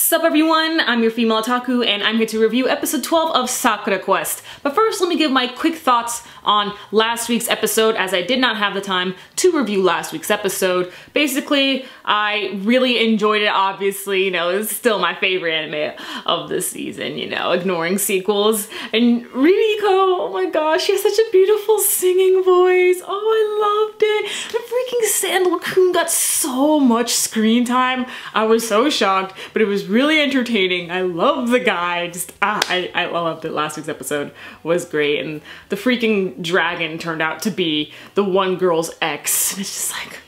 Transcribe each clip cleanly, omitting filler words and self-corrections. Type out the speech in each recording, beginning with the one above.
Sup everyone, I'm your female otaku and I'm here to review episode 12 of Sakura Quest. But first, let me give my quick thoughts on last week's episode, as I did not have the time to review last week's episode. Basically, I really enjoyed it, obviously, it's still my favorite anime of the season, ignoring sequels. And Ririko, oh my gosh, she has such a beautiful singing voice. Oh, I loved it. The freaking Sandal-kun got so much screen time. I was so shocked, but it was really entertaining. I love the guy. I loved it. Last week's episode was great, and the freaking dragon turned out to be the one girl's ex. And it's just like,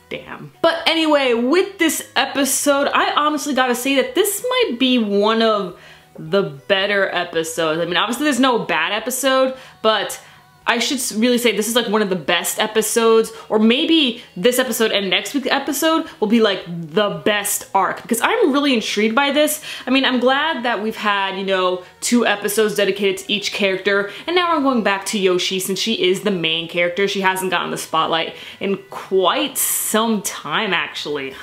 damn. But anyway, with this episode, I honestly gotta say that this might be one of the better episodes. I mean, obviously there's no bad episode, but I should really say this is like one of the best episodes, or maybe this episode and next week's episode will be like the best arc, because I'm really intrigued by this. I mean, I'm glad that we've had, 2 episodes dedicated to each character, and now we're going back to Yoshi since she is the main character. She hasn't gotten the spotlight in quite some time, actually,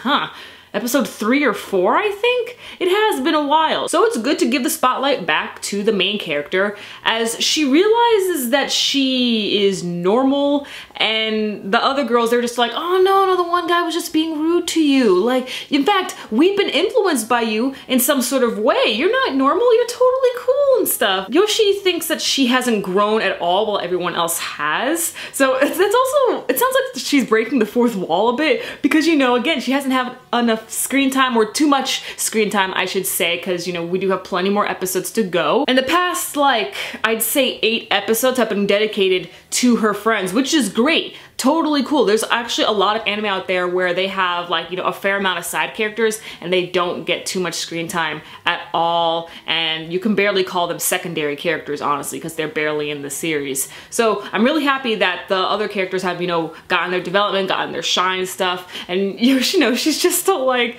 Episode 3 or 4, I think? It has been a while. So it's good to give the spotlight back to the main character as she realizes that she is normal, and the other girls, they're just like, oh no, the one guy was just being rude to you. Like, in fact, we've been influenced by you in some sort of way. You're not normal, you're totally cool and stuff. Yoshi thinks that she hasn't grown at all while everyone else has. So it sounds like she's breaking the fourth wall a bit because, again, she hasn't had enough screen time, or too much screen time, I should say, because, we do have plenty more episodes to go. And the past, I'd say 8 episodes have been dedicated to her friends, which is great. Totally cool. There's actually a lot of anime out there where they have a fair amount of side characters and they don't get too much screen time at all, and you can barely call them secondary characters, honestly, because they're barely in the series. So I'm really happy that the other characters have, gotten their development, gotten their shine and stuff, and she's just still like,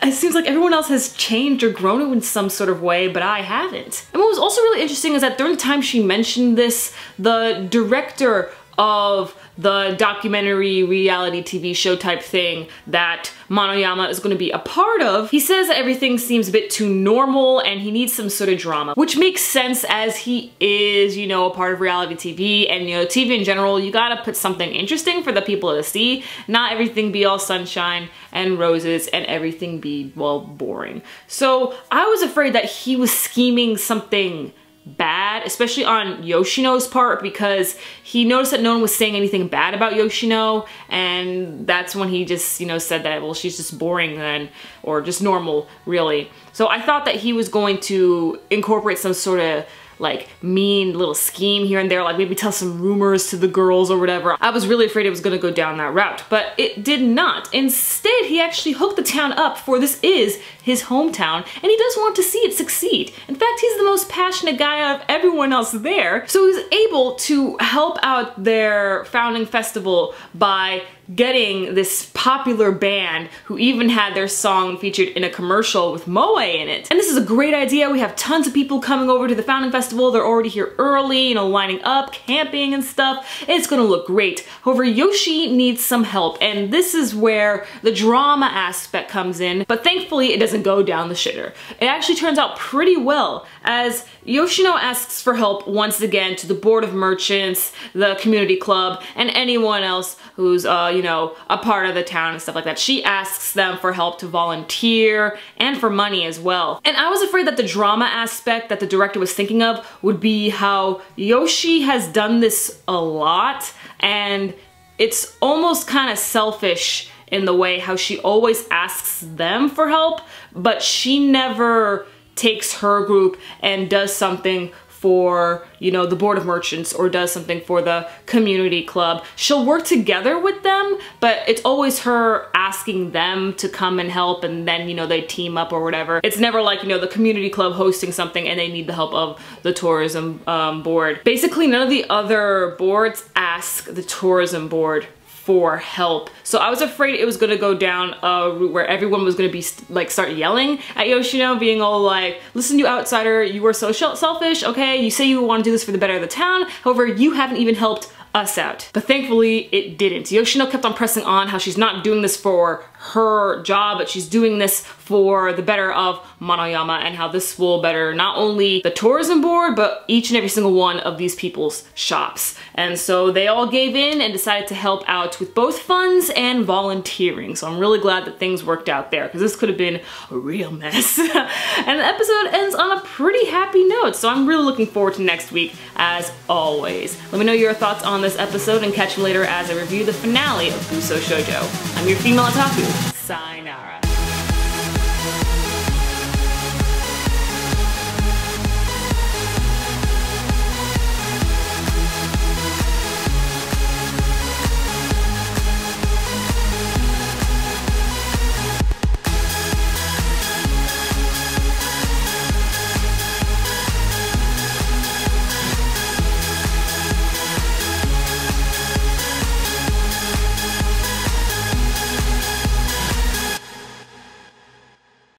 it seems like everyone else has changed or grown in some sort of way, but I haven't. And what was also really interesting is that during the time she mentioned this, the director of the documentary reality TV show type thing that Manoyama is going to be a part of, he says that everything seems a bit too normal and he needs some sort of drama, which makes sense as he is, a part of reality TV, and TV in general, you gotta put something interesting for the people to see, not everything be all sunshine and roses and everything be, well, boring. So I was afraid that he was scheming something bad, especially on Yoshino's part, because he noticed that no one was saying anything bad about Yoshino, and that's when he just, said that, well, she's just boring then, or just normal, really. So I thought that he was going to incorporate some sort of mean little scheme here and there, maybe tell some rumors to the girls or whatever. I was really afraid it was gonna go down that route, but it did not. Instead, he actually hooked the town up, for this is his hometown, and he does want to see it succeed. In fact, he's the most passionate guy out of everyone else there, so he's able to help out their founding festival by getting this popular band who even had their song featured in a commercial with Moe in it. And this is a great idea. We have tons of people coming over to the founding festival. They're already here early, lining up, camping and stuff. It's gonna look great. However, Yoshi needs some help, and this is where the drama aspect comes in, but thankfully it doesn't go down the shitter. It actually turns out pretty well, as Yoshino asks for help once again to the board of merchants, the community club, and anyone else who's, a part of the town and stuff like that. She asks them for help to volunteer and for money as well. And I was afraid that the drama aspect that the director was thinking of would be how Yoshi has done this a lot, and it's almost kind of selfish in the way how she always asks them for help, but she never takes her group and does something for, the board of merchants, or does something for the community club. She'll work together with them, but it's always her asking them to come and help, and then, they team up or whatever. It's never like, the community club hosting something and they need the help of the tourism board. Basically, none of the other boards ask the tourism board for help. So I was afraid it was gonna go down a route where everyone was gonna be start yelling at Yoshino, being all like, listen, you outsider, you are so selfish, okay? You say you want to do this for the better of the town, however, you haven't even helped us out. But thankfully it didn't. Yoshino kept on pressing on how she's not doing this for her job, but she's doing this for the better of Manoyama, and how this will better not only the tourism board, but each and every single one of these people's shops. And so they all gave in and decided to help out with both funds and volunteering. So I'm really glad that things worked out there, because this could have been a real mess. And the episode ends on a pretty happy note, so I'm really looking forward to next week as always. Let me know your thoughts on this episode and catch me later as I review the finale of Busou Shoujo. I'm your female otaku. Sayonara.